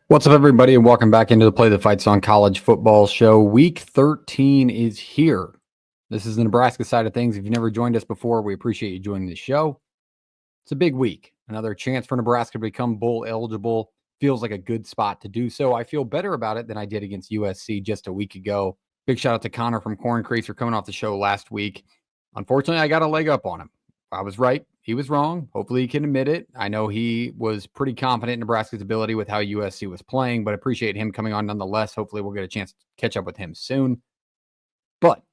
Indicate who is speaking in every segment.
Speaker 1: What's up, everybody, and welcome back into the Play the Fights on College Football show. Week 13 is here. This is the Nebraska side of things. If you've never joined us before, we appreciate you joining the show. It's a big week. Another chance for Nebraska to become bowl eligible. Feels like a good spot to do so. I feel better about it than I did against USC just a week ago. Big shout out to Connor from Corn Creek for coming off the show last week. Unfortunately, I got a leg up on him. I was right. He was wrong. Hopefully he can admit it. I know he was pretty confident in Nebraska's ability with how USC was playing, but appreciate him coming on nonetheless. Hopefully we'll get a chance to catch up with him soon. But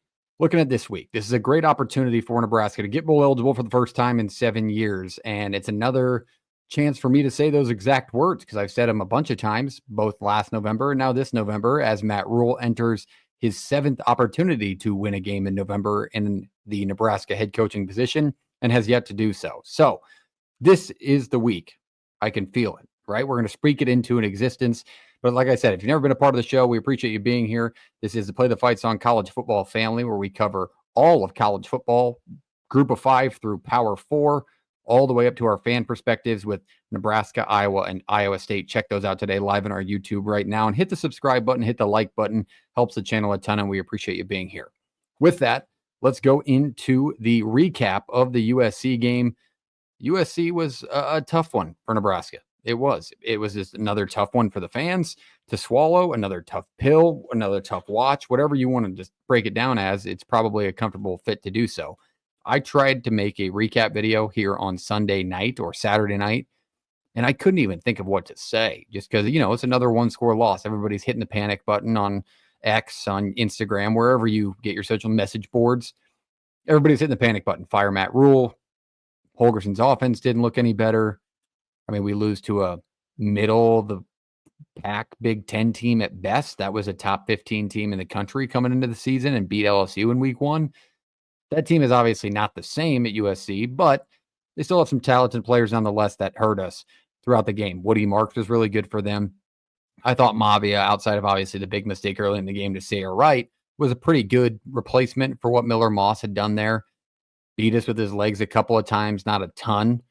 Speaker 1: looking at this week, this is a great opportunity for Nebraska to get bowl eligible for the first time in 7 years. And it's another chance for me to say those exact words because I've said them a bunch of times, both last November and now this November, as Matt Rhule enters his 7th opportunity to win a game in November in the Nebraska head coaching position and has yet to do so. So this is the week. I can feel it, right? We're going to speak it into an existence. But like I said, if you've never been a part of the show, we appreciate you being here. This is the Play the Fights on College Football family, where we cover all of college football, Group of 5 through Power 4, all the way up to our fan perspectives with Nebraska, Iowa, and Iowa State. Check those out today live on our YouTube right now. And hit the subscribe button, hit the like button. Helps the channel a ton, and we appreciate you being here. With that, let's go into the recap of the USC game. USC was a tough one for Nebraska. It was just another tough one for the fans to swallow, another tough pill, another tough watch, whatever you want to just break it down as. It's probably a comfortable fit to do so. I tried to make a recap video here on Sunday night or Saturday night, and I couldn't even think of what to say just because, it's another one-score loss. Everybody's hitting the panic button on X, on Instagram, wherever you get your social message boards. Everybody's hitting the panic button. Fire Matt Rhule. Holgerson's offense didn't look any better. I mean, we lose to a middle of the pack Big Ten team at best. That was a top 15 team in the country coming into the season and beat LSU in week 1. That team is obviously not the same at USC, but they still have some talented players nonetheless that hurt us throughout the game. Woody Marks was really good for them. I thought Mavia, outside of obviously the big mistake early in the game to say her right, was a pretty good replacement for what Miller Moss had done there. Beat us with his legs a couple of times, not a ton,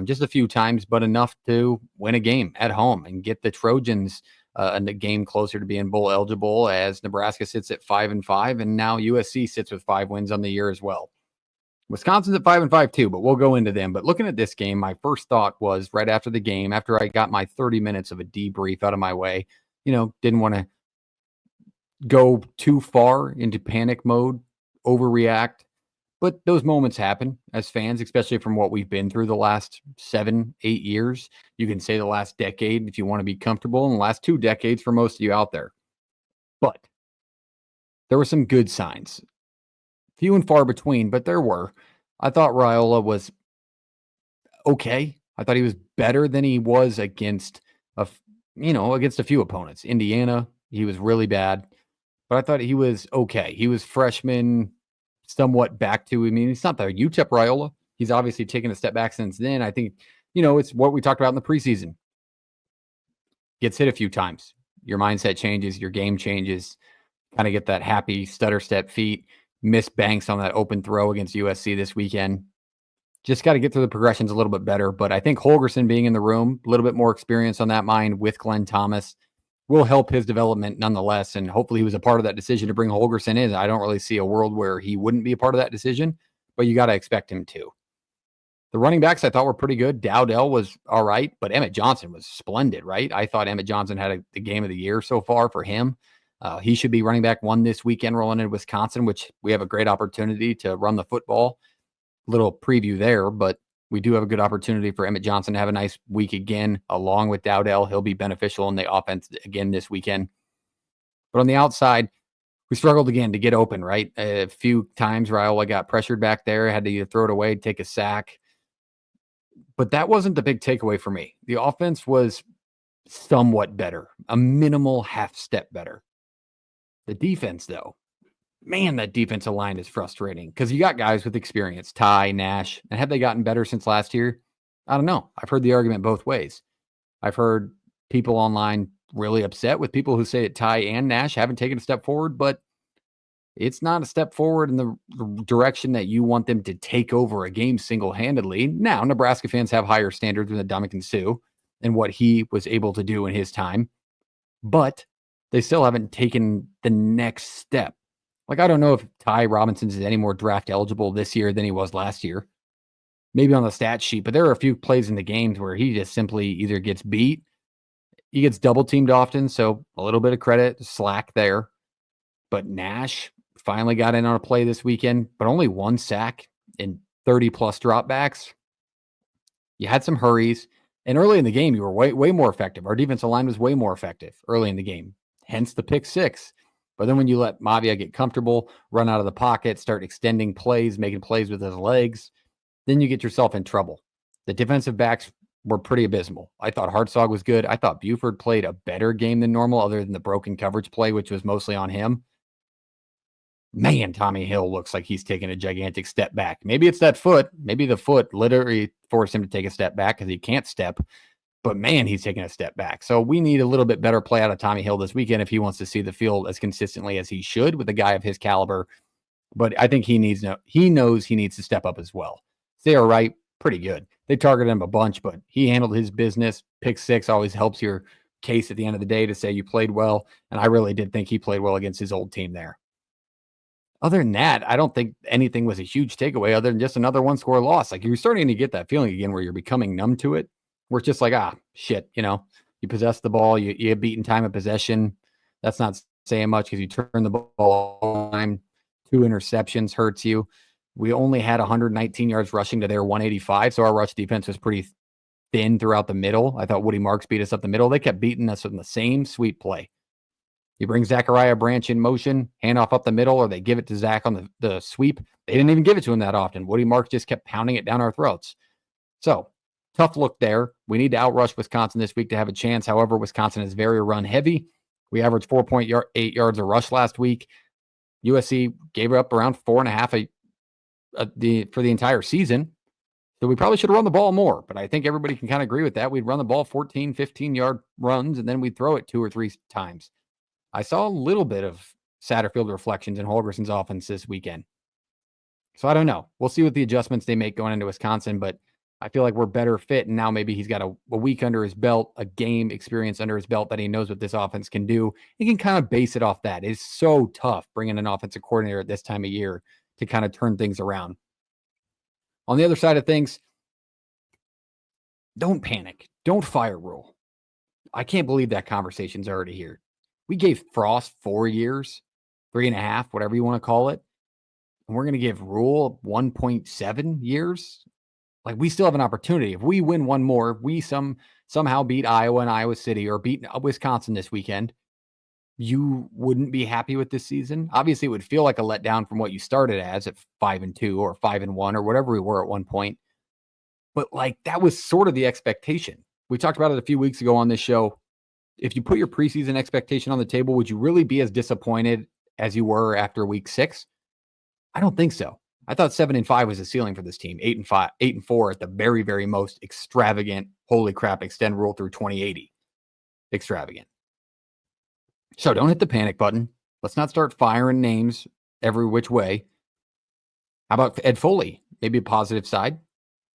Speaker 1: just a few times, but enough to win a game at home and get the Trojans in the game closer to being bowl eligible, as Nebraska sits at 5-5, and now USC sits with 5 wins on the year as well. Wisconsin's at 5-5 too, but we'll go into them. But looking at this game, my first thought was right after the game, after I got my 30 minutes of a debrief out of my way, didn't want to go too far into panic mode, overreact. But those moments happen as fans, especially from what we've been through the last 7-8 years. You can say the last decade if you want to be comfortable, and the last 2 decades for most of you out there. But there were some good signs. Few and far between, but there were. I thought Raiola was okay. I thought he was better than he was against a few opponents. Indiana, he was really bad. But I thought he was okay. He was freshman, somewhat back to, he's not the UTEP Raiola. He's obviously taken a step back since then. I think, it's what we talked about in the preseason. Gets hit a few times. Your mindset changes. Your game changes. Kind of get that happy stutter step feet. Miss Banks on that open throw against USC this weekend. Just got to get through the progressions a little bit better. But I think Holgerson being in the room, a little bit more experience on that mind with Glenn Thomas, will help his development nonetheless. And hopefully he was a part of that decision to bring Holgerson in. I don't really see a world where he wouldn't be a part of that decision, but you got to expect him to. The running backs I thought were pretty good. Dowdell was all right, but Emmett Johnson was splendid, right? I thought Emmett Johnson had the game of the year so far for him. He should be running back 1 this weekend rolling into Wisconsin, which we have a great opportunity to run the football. Little preview there, but we do have a good opportunity for Emmett Johnson to have a nice week again, along with Dowdell. He'll be beneficial in the offense again this weekend. But on the outside, we struggled again to get open, right? A few times Raiola got pressured back there, had to either throw it away, take a sack. But that wasn't the big takeaway for me. The offense was somewhat better, a minimal half step better. The defense, though, man, that defensive line is frustrating because you got guys with experience, Ty, Nash, and have they gotten better since last year? I don't know. I've heard the argument both ways. I've heard people online really upset with people who say that Ty and Nash haven't taken a step forward, but it's not a step forward in the direction that you want them to take over a game single-handedly. Now, Nebraska fans have higher standards than Dominican Sue and what he was able to do in his time. but they still haven't taken the next step. Like, I don't know if Ty Robinson is any more draft eligible this year than he was last year. Maybe on the stat sheet, but there are a few plays in the games where he just simply either gets beat, he gets double teamed often, so a little bit of credit, slack there. But Nash finally got in on a play this weekend, but only 1 sack and 30 plus dropbacks. You had some hurries, and early in the game, you were way more effective. Our defensive line was way more effective early in the game, hence the pick 6. But then when you let Mavia get comfortable, run out of the pocket, start extending plays, making plays with his legs, then you get yourself in trouble. The defensive backs were pretty abysmal. I thought Hartzog was good. I thought Buford played a better game than normal, other than the broken coverage play, which was mostly on him. Man, Tommy Hill looks like he's taking a gigantic step back. Maybe it's that foot. Maybe the foot literally forced him to take a step back because he can't step. But man, he's taking a step back. So we need a little bit better play out of Tommy Hill this weekend if he wants to see the field as consistently as he should with a guy of his caliber. But I think he knows he needs to step up as well. They are right, pretty good. They targeted him a bunch, but he handled his business. Pick 6 always helps your case at the end of the day to say you played well. And I really did think he played well against his old team there. Other than that, I don't think anything was a huge takeaway other than just another 1-score loss. Like, you're starting to get that feeling again where you're becoming numb to it, where it's just like, shit, you possess the ball, you get beaten time of possession. That's not saying much because you turn the ball all the time. 2 interceptions hurts you. We only had 119 yards rushing to their 185, so our rush defense was pretty thin throughout the middle. I thought Woody Marks beat us up the middle. They kept beating us in the same sweep play. You bring Zachariah Branch in motion, handoff up the middle, or they give it to Zach on the sweep. They didn't even give it to him that often. Woody Marks just kept pounding it down our throats. So, tough look there. We need to outrush Wisconsin this week to have a chance. However, Wisconsin is very run heavy. We averaged 4.8 yards a rush last week. USC gave up around 4.5 for the entire season. So we probably should have run the ball more, but I think everybody can kind of agree with that. We'd run the ball 14, 15-yard runs, and then we'd throw it 2 or 3 times. I saw a little bit of Satterfield reflections in Holgerson's offense this weekend. So I don't know. We'll see what the adjustments they make going into Wisconsin, but I feel like we're better fit, and now maybe he's got a week under his belt, a game experience under his belt that he knows what this offense can do. He can kind of base it off that. It's so tough bringing an offensive coordinator at this time of year to kind of turn things around. On the other side of things, don't panic. Don't fire Rhule. I can't believe that conversation's already here. We gave Frost 4 years, 3.5, whatever you want to call it. And we're going to give Rhule 1.7 years. Like, we still have an opportunity. If we win one more, if we somehow beat Iowa and Iowa City or beat Wisconsin this weekend, you wouldn't be happy with this season. Obviously, it would feel like a letdown from what you started as at 5-2 or 5-1 or whatever we were at one point. But like, that was sort of the expectation. We talked about it a few weeks ago on this show. If you put your preseason expectation on the table, would you really be as disappointed as you were after week 6? I don't think so. I thought 7-5 was the ceiling for this team. 8-4 at the very, very most extravagant, holy crap, extend Rhule through 2080. Extravagant. So don't hit the panic button. Let's not start firing names every which way. How about Ed Foley? Maybe a positive side.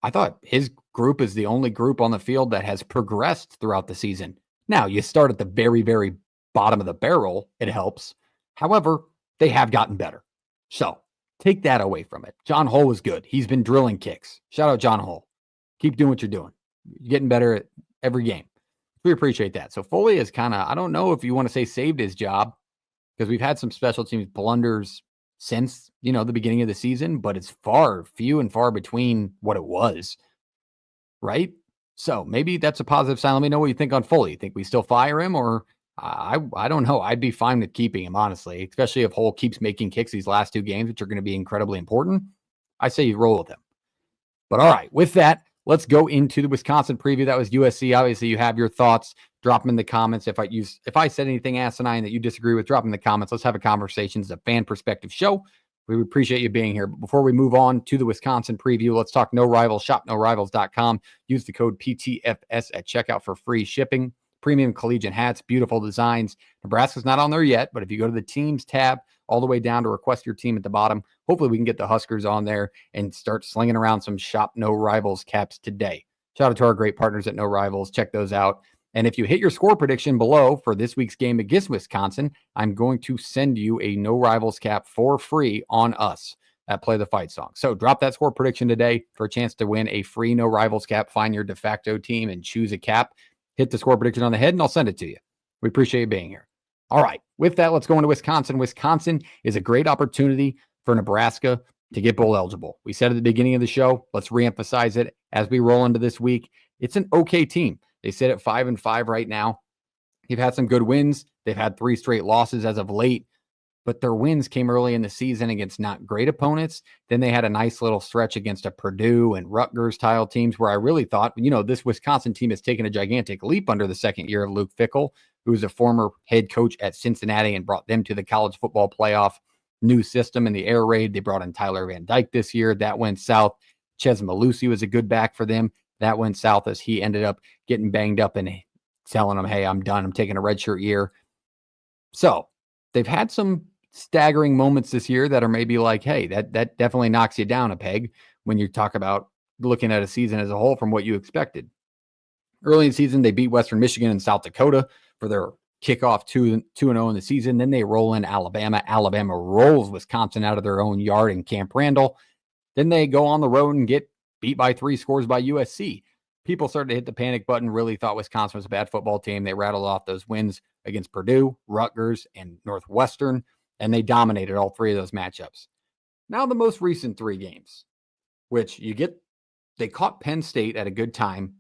Speaker 1: I thought his group is the only group on the field that has progressed throughout the season. Now, you start at the very, very bottom of the barrel. It helps. However, they have gotten better. So take that away from it. John Hull was good. He's been drilling kicks. Shout out John Hull. Keep doing what you're doing. You're getting better at every game. We appreciate that. So Foley is kind of, I don't know if you want to say saved his job, because we've had some special teams blunders since, the beginning of the season, but it's few and far between what it was. Right? So maybe that's a positive sign. Let me know what you think on Foley. You think we still fire him, or I don't know. I'd be fine with keeping him, honestly, especially if Hull keeps making kicks these last 2 games, which are going to be incredibly important. I say you roll with him. But all right, with that, let's go into the Wisconsin preview. That was USC. Obviously, you have your thoughts. Drop them in the comments. If I said anything asinine that you disagree with, drop them in the comments. Let's have a conversation. It's a fan perspective show. We appreciate you being here. But before we move on to the Wisconsin preview, let's talk No Rivals. Shop NoRivals.com. Use the code PTFS at checkout for free shipping. Premium collegiate hats, beautiful designs. Nebraska's not on there yet, but if you go to the teams tab all the way down to request your team at the bottom, hopefully we can get the Huskers on there and start slinging around some Shop No Rivals caps today. Shout out to our great partners at No Rivals. Check those out. And if you hit your score prediction below for this week's game against Wisconsin, I'm going to send you a No Rivals cap for free on us at Play the Fight Song. So drop that score prediction today for a chance to win a free No Rivals cap. Find your de facto team and choose a cap. Hit the score prediction on the head, and I'll send it to you. We appreciate you being here. All right, with that, let's go into Wisconsin. Wisconsin is a great opportunity for Nebraska to get bowl eligible. We said at the beginning of the show, let's reemphasize it as we roll into this week. It's an okay team. They sit at 5-5 right now. They've had some good wins. They've had 3 straight losses as of late, but their wins came early in the season against not great opponents. Then they had a nice little stretch against a Purdue and Rutgers style teams where I really thought, this Wisconsin team has taken a gigantic leap under the second year of Luke Fickell, who was a former head coach at Cincinnati and brought them to the college football playoff. New system in the air raid. They brought in Tyler Van Dyke this year. That went south. Ches Malusi was a good back for them. That went south as he ended up getting banged up and telling them, hey, I'm done. I'm taking a redshirt year. So they've had some staggering moments this year that are maybe like, hey, that definitely knocks you down a peg when you talk about looking at a season as a whole from what you expected. Early in the season, they beat Western Michigan and South Dakota for their kickoff 2-0 in the season. Then they roll in Alabama. Alabama rolls Wisconsin out of their own yard in Camp Randall. Then they go on the road and get beat by 3 scores by USC. People started to hit the panic button, really thought Wisconsin was a bad football team. They rattled off those wins against Purdue, Rutgers, and Northwestern, and they dominated all 3 of those matchups. Now the most recent 3 games, which they caught Penn State at a good time.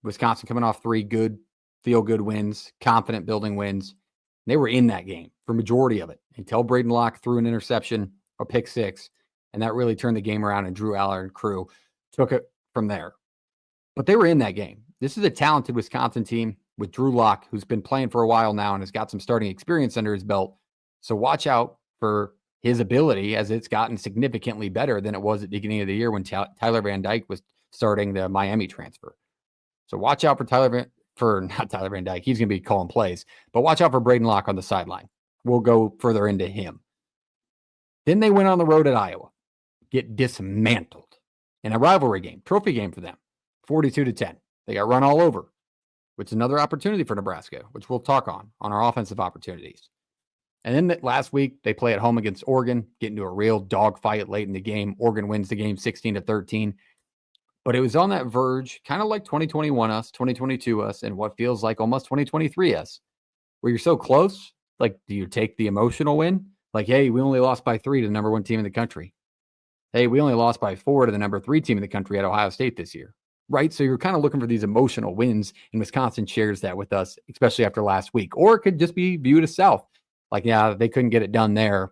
Speaker 1: Wisconsin coming off 3 good, feel-good wins, confident building wins. They were in that game for majority of it until Braden Locke threw an interception, a pick 6, and that really turned the game around, and Drew Aller and crew took it from there. But they were in that game. This is a talented Wisconsin team with Drew Lock, who's been playing for a while now and has got some starting experience under his belt. So watch out for his ability, as it's gotten significantly better than it was at the beginning of the year when Tyler Van Dyke was starting the Miami transfer. So watch out for not Tyler Van Dyke. He's going to be calling plays. But watch out for Braden Locke on the sideline. We'll go further into him. Then they went on the road at Iowa, get dismantled in a rivalry game, trophy game for them, 42-10. They got run all over, which is another opportunity for Nebraska, which we'll talk on our offensive opportunities. And then last week, they play at home against Oregon, get into a real dogfight late in the game. Oregon wins the game 16-13. But it was on that verge, kind of like 2021 us, 2022 us, and what feels like almost 2023 us, where you're so close. Like, do you take the emotional win? Like, hey, we only lost by 3 to the number 1 team in the country. Hey, we only lost by 4 to the number 3 team in the country at Ohio State this year. Right? So you're kind of looking for these emotional wins, and Wisconsin shares that with us, especially after last week. Or it could just be viewed as South. Like, yeah, they couldn't get it done there.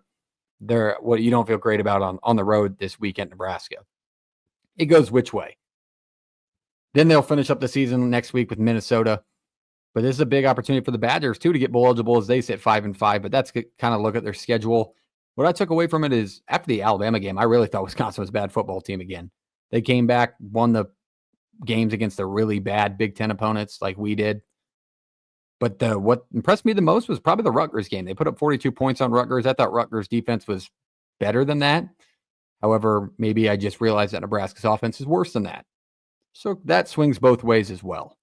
Speaker 1: They're what you don't feel great about on the road this week at Nebraska. It goes which way. Then they'll finish up the season next week with Minnesota. But this is a big opportunity for the Badgers, too, to get bowl eligible as they sit 5-5. But that's kind of look at their schedule. What I took away from it is after the Alabama game, I really thought Wisconsin was a bad football team again. They came back, won the games against the really bad Big Ten opponents like we did. But what impressed me the most was probably the Rutgers game. They put up 42 points on Rutgers. I thought Rutgers' defense was better than that. However, maybe I just realized that Nebraska's offense is worse than that. So that swings both ways as well.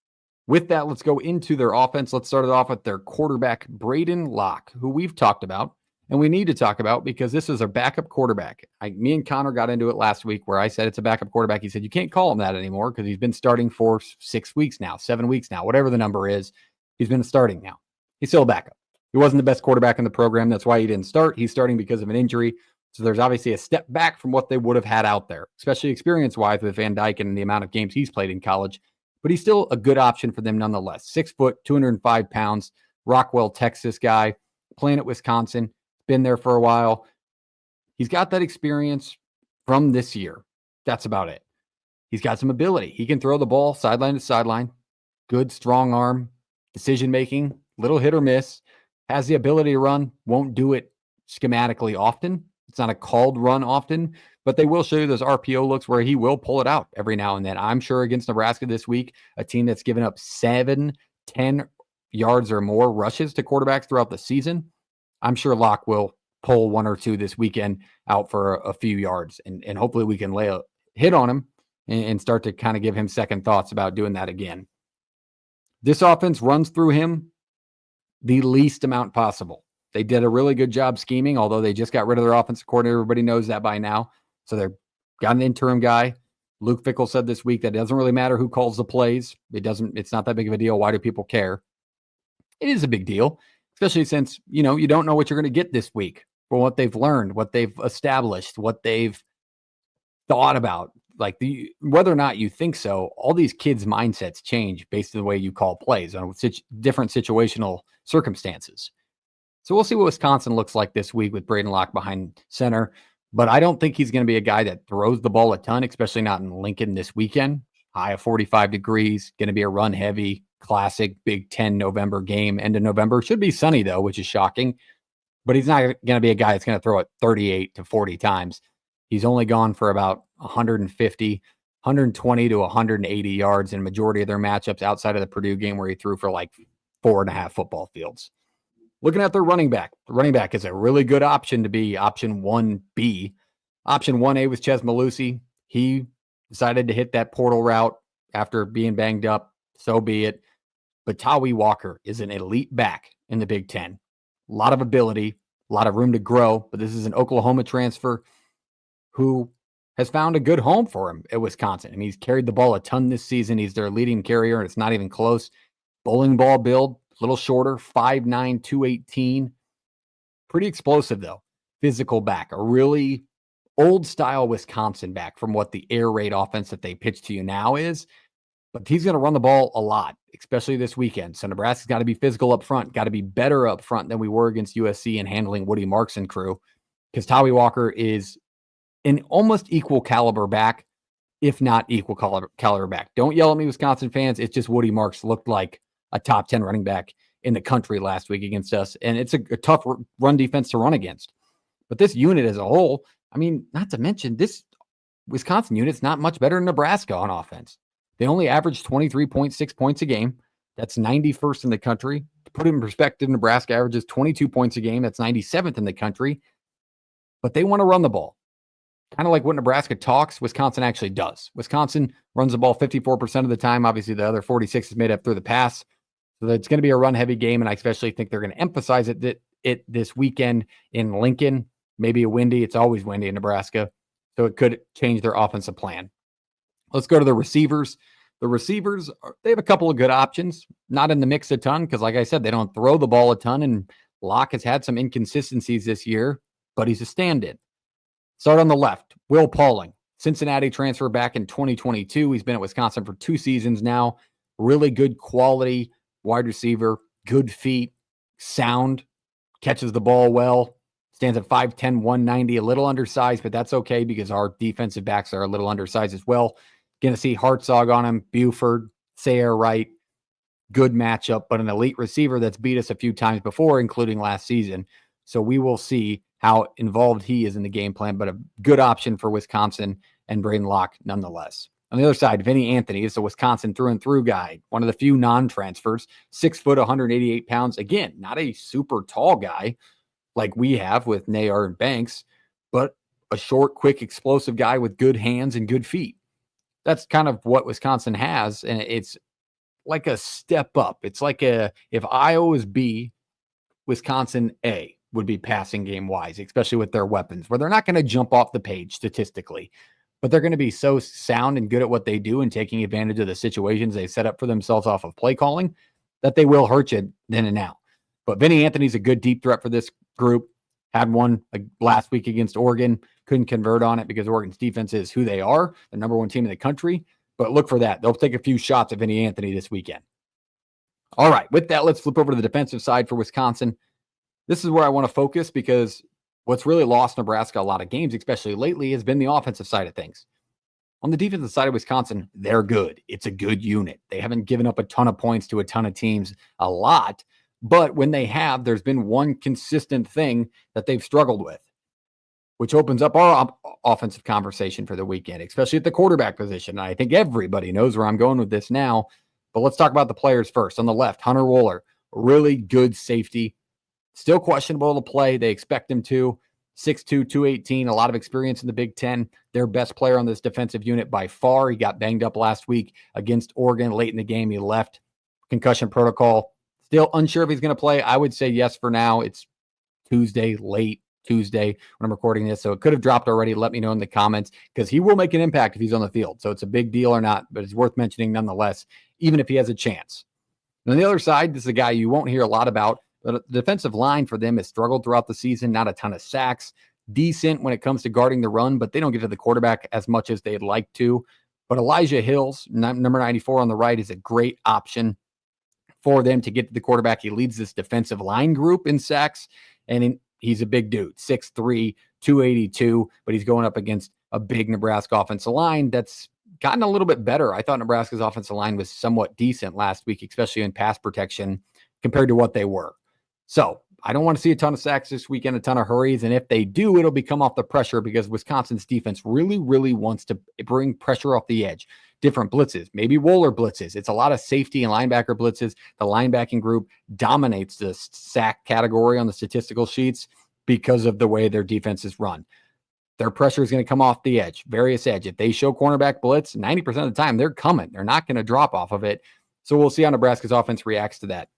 Speaker 1: With that, let's go into their offense. Let's start it off with their quarterback, Braden Locke, who we've talked about, and we need to talk about because this is our backup quarterback. Me and Connor got into it last week where I said it's a backup quarterback. He said, you can't call him that anymore because he's been starting for 6 weeks now, 7 weeks now, whatever the number is. He's been starting now. He's still a backup. He wasn't the best quarterback in the program. That's why he didn't start. He's starting because of an injury. So there's obviously a step back from what they would have had out there, especially experience-wise with Van Dyke and the amount of games he's played in college. But he's still a good option for them nonetheless. 6 foot, 205 pounds, Rockwell, Texas guy, playing at Wisconsin, been there for a while. He's got that experience from this year. That's about it. He's got some ability. He can throw the ball sideline to sideline. Good, strong arm, decision-making, little hit or miss. Has the ability to run, won't do it schematically often. It's not a called run often, but they will show you those RPO looks where he will pull it out every now and then. I'm sure against Nebraska this week, a team that's given up 7, 10 yards or more rushes to quarterbacks throughout the season, I'm sure Locke will pull 1 or 2 this weekend out for a few yards, and hopefully we can lay a hit on him and start to kind of give him second thoughts about doing that again. This offense runs through him the least amount possible. They did a really good job scheming, although they just got rid of their offensive coordinator. Everybody knows that by now. So they've got an interim guy. Luke Fickell said this week that it doesn't really matter who calls the plays. It's not that big of a deal. Why do people care? It is a big deal, especially since, you don't know what you're going to get this week for what they've learned, what they've established, what they've thought about. Like whether or not you think so, all these kids' mindsets change based on the way you call plays on different situational circumstances. So we'll see what Wisconsin looks like this week with Braden Locke behind center. But I don't think he's going to be a guy that throws the ball a ton, especially not in Lincoln this weekend. High of 45 degrees, going to be a run-heavy, classic Big Ten November game. End of November. Should be sunny, though, which is shocking. But he's not going to be a guy that's going to throw it 38 to 40 times. He's only gone for about 150, 120 to 180 yards in majority of their matchups outside of the Purdue game where he threw for like 4.5 football fields. Looking at their running back, the running back is a really good option to be option 1B. Option 1A was Ches Malusi. He decided to hit that portal route after being banged up. So be it. But Tawi Walker is an elite back in the Big Ten. A lot of ability, a lot of room to grow. But this is an Oklahoma transfer who has found a good home for him at Wisconsin. I mean, he's carried the ball a ton this season. He's their leading carrier, and it's not even close. Bowling ball build, a little shorter, 5'9", 218. Pretty explosive, though. Physical back, a really old-style Wisconsin back from what the air raid offense that they pitch to you now is. But he's going to run the ball a lot, especially this weekend. So Nebraska's got to be physical up front, got to be better up front than we were against USC in handling Woody Marks and crew, because Tawi Walker is an almost equal caliber back, if not equal caliber back. Don't yell at me, Wisconsin fans. It's just Woody Marks looked like a top 10 running back in the country last week against us. And it's a tough run defense to run against. But this unit as a whole, I mean, not to mention this Wisconsin unit's not much better than Nebraska on offense. They only average 23.6 points a game. That's 91st in the country. To put it in perspective, Nebraska averages 22 points a game. That's 97th in the country. But they want to run the ball. Kind of like what Nebraska talks, Wisconsin actually does. Wisconsin runs the ball 54% of the time. Obviously, the other 46 is made up through the pass. So it's going to be a run-heavy game, and I especially think they're going to emphasize it this weekend in Lincoln. Maybe a windy. It's always windy in Nebraska, so it could change their offensive plan. Let's go to the receivers. The receivers, they have a couple of good options. Not in the mix a ton because, like I said, they don't throw the ball a ton, and Locke has had some inconsistencies this year, but he's a stand-in. Start on the left, Will Pauling, Cincinnati transfer back in 2022. He's been at Wisconsin for 2 seasons now. Really good quality wide receiver, good feet, sound, catches the ball well, stands at 5'10", 190, a little undersized, but that's okay because our defensive backs are a little undersized as well. Going to see Hartzog on him, Buford, Sayre Wright. Good matchup, but an elite receiver that's beat us a few times before, including last season. So we will see how involved he is in the game plan, but a good option for Wisconsin and Braden Locke nonetheless. On the other side, Vinny Anthony is a Wisconsin through and through guy, one of the few non-transfers, 6 foot, 188 pounds. Again, not a super tall guy like we have with Nayar and Banks, but a short, quick, explosive guy with good hands and good feet. That's kind of what Wisconsin has, and it's like a step up. It's like if Iowa was B, Wisconsin A would be passing game wise, especially with their weapons, where they're not going to jump off the page statistically, but they're going to be so sound and good at what they do and taking advantage of the situations they set up for themselves off of play calling that they will hurt you then and now. But Vinny Anthony's a good deep threat for this group. Had one last week against Oregon. Couldn't convert on it because Oregon's defense is who they are, the number 1 team in the country. But look for that. They'll take a few shots at Vinny Anthony this weekend. All right, with that, let's flip over to the defensive side for Wisconsin. This is where I want to focus because what's really lost Nebraska a lot of games, especially lately, has been the offensive side of things. On the defensive side of Wisconsin, they're good. It's a good unit. They haven't given up a ton of points to a ton of teams a lot, but when they have, there's been one consistent thing that they've struggled with, which opens up our offensive conversation for the weekend, especially at the quarterback position. I think everybody knows where I'm going with this now, but let's talk about the players first. On the left, Hunter Wohler, really good safety. Still questionable to play. They expect him to. 6'2", 218, a lot of experience in the Big Ten. Their best player on this defensive unit by far. He got banged up last week against Oregon late in the game. He left. concussion protocol. Still unsure if he's going to play. I would say yes for now. It's Tuesday, late Tuesday when I'm recording this. So it could have dropped already. Let me know in the comments because he will make an impact if he's on the field. So it's a big deal or not, but it's worth mentioning nonetheless, even if he has a chance. And on the other side, this is a guy you won't hear a lot about. But the defensive line for them has struggled throughout the season. Not a ton of sacks. Decent when it comes to guarding the run, but they don't get to the quarterback as much as they'd like to. But Elijah Hills, number 94 on the right, is a great option for them to get to the quarterback. He leads this defensive line group in sacks, and he's a big dude, 6'3", 282, but he's going up against a big Nebraska offensive line that's gotten a little bit better. I thought Nebraska's offensive line was somewhat decent last week, especially in pass protection compared to what they were. So I don't want to see a ton of sacks this weekend, a ton of hurries. And if they do, it'll be come off the pressure because Wisconsin's defense really, really wants to bring pressure off the edge. Different blitzes, maybe roller blitzes. It's a lot of safety and linebacker blitzes. The linebacking group dominates the sack category on the statistical sheets because of the way their defense is run. Their pressure is going to come off the edge, various edge. If they show cornerback blitz, 90% of the time, they're coming. They're not going to drop off of it. So we'll see how Nebraska's offense reacts to that.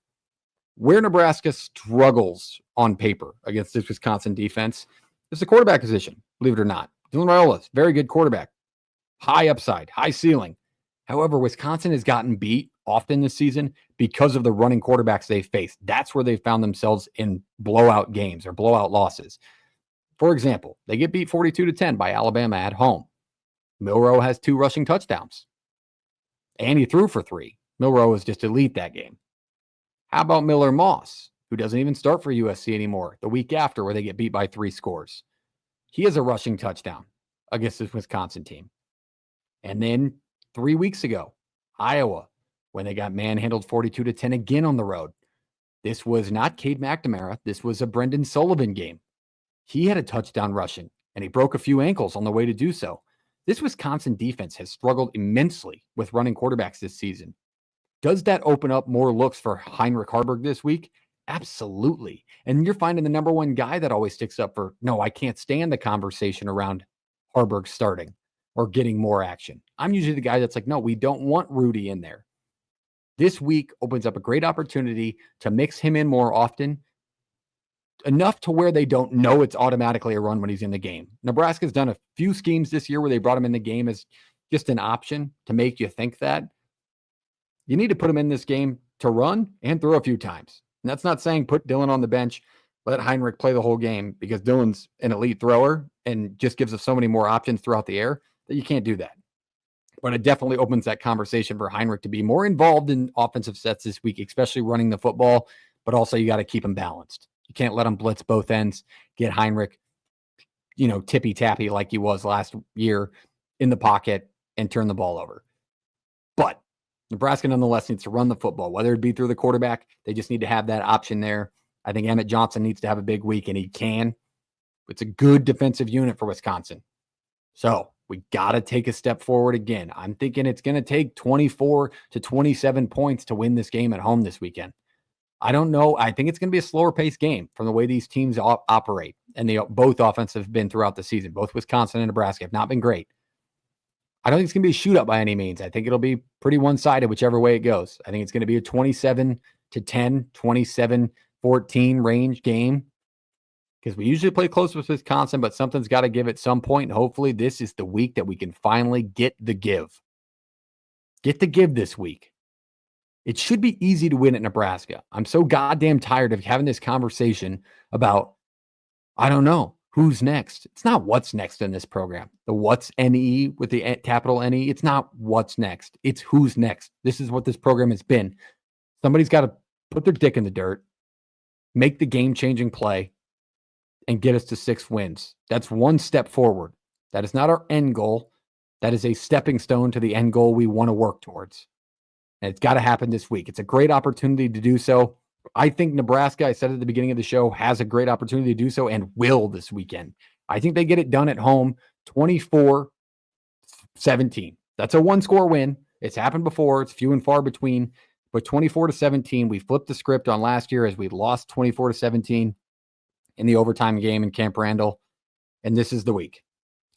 Speaker 1: Where Nebraska struggles on paper against this Wisconsin defense is the quarterback position, believe it or not. Dylan Raiola, very good quarterback. High upside, high ceiling. However, Wisconsin has gotten beat often this season because of the running quarterbacks they've faced. That's where they found themselves in blowout games or blowout losses. For example, they get beat 42-10 by Alabama at home. Milroe has 2 rushing touchdowns. And he threw for 3. Milroe was just elite that game. How about Miller Moss, who doesn't even start for USC anymore, the week after where they get beat by 3 scores? He has a rushing touchdown against this Wisconsin team. And then 3 weeks ago, Iowa, when they got manhandled 42-10 again on the road. This was not Cade McNamara. This was a Brendan Sullivan game. He had a touchdown rushing, and he broke a few ankles on the way to do so. This Wisconsin defense has struggled immensely with running quarterbacks this season. Does that open up more looks for Heinrich Haarberg this week? Absolutely. And you're finding the number one guy that always sticks up for, no, I can't stand the conversation around Haarberg starting or getting more action. I'm usually the guy that's like, no, we don't want Rudy in there. This week opens up a great opportunity to mix him in more often, enough to where they don't know it's automatically a run when he's in the game. Nebraska's done a few schemes this year where they brought him in the game as just an option to make you think that. You need to put him in this game to run and throw a few times. And that's not saying put Dylan on the bench, let Heinrich play the whole game because Dylan's an elite thrower and just gives us so many more options throughout the air that you can't do that. But it definitely opens that conversation for Heinrich to be more involved in offensive sets this week, especially running the football, but also you got to keep him balanced. You can't let him blitz both ends, get Heinrich, tippy-tappy like he was last year in the pocket and turn the ball over. But Nebraska nonetheless needs to run the football, whether it be through the quarterback. They just need to have that option there. I think Emmett Johnson needs to have a big week, and he can. It's a good defensive unit for Wisconsin. So we got to take a step forward again. I'm thinking it's going to take 24 to 27 points to win this game at home this weekend. I don't know. I think it's going to be a slower paced game from the way these teams operate. And both offensive have been throughout the season. Both Wisconsin and Nebraska have not been great. I don't think it's going to be a shootout by any means. I think it'll be pretty one-sided whichever way it goes. I think it's going to be a 27-10, 27-14 range game because we usually play close with Wisconsin, but something's got to give at some point. And hopefully this is the week that we can finally get the give. Get the give this week. It should be easy to win at Nebraska. I'm so goddamn tired of having this conversation about, I don't know, who's next. It's not what's next in this program. The what's NE with the capital NE. It's not what's next. It's who's next. This is what this program has been. Somebody's got to put their dick in the dirt, make the game-changing play, and get us to 6 wins. That's one step forward. That is not our end goal. That is a stepping stone to the end goal we want to work towards. And it's got to happen this week. It's a great opportunity to do so. I think Nebraska, I said at the beginning of the show, has a great opportunity to do so and will this weekend. I think they get it done at home 24-17. That's a one-score win. It's happened before. It's few and far between. But 24-17, we flipped the script on last year as we lost 24-17 in the overtime game in Camp Randall. And this is the week.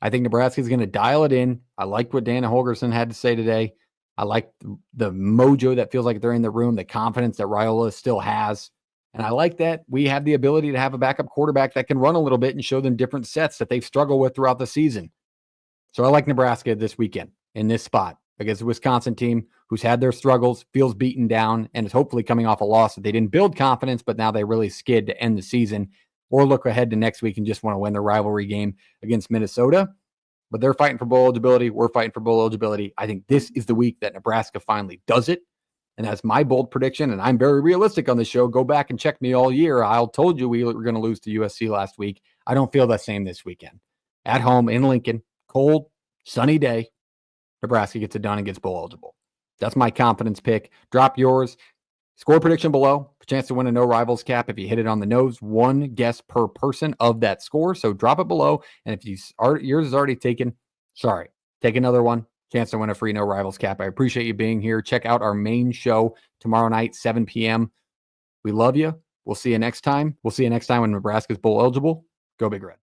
Speaker 1: I think Nebraska is going to dial it in. I liked what Dana Holgerson had to say today. I like the mojo that feels like they're in the room, the confidence that Rhule still has. And I like that we have the ability to have a backup quarterback that can run a little bit and show them different sets that they've struggled with throughout the season. So I like Nebraska this weekend in this spot against the Wisconsin team who's had their struggles, feels beaten down, and is hopefully coming off a loss that they didn't build confidence, but now they really skid to end the season, or look ahead to next week and just want to win the rivalry game against Minnesota. But they're fighting for bowl eligibility. We're fighting for bowl eligibility. I think this is the week that Nebraska finally does it. And that's my bold prediction. And I'm very realistic on this show. Go back and check me all year. I told you we were going to lose to USC last week. I don't feel the same this weekend. At home in Lincoln, cold, sunny day, Nebraska gets it done and gets bowl eligible. That's my confidence pick. Drop yours. Score prediction below. A chance to win a no rivals cap if you hit it on the nose. One guess per person of that score. So drop it below. And if yours is already taken, sorry, take another one. Chance to win a free no rivals cap. I appreciate you being here. Check out our main show tomorrow night, 7 p.m. We love you. We'll see you next time. We'll see you next time when Nebraska's bowl eligible. Go Big Red.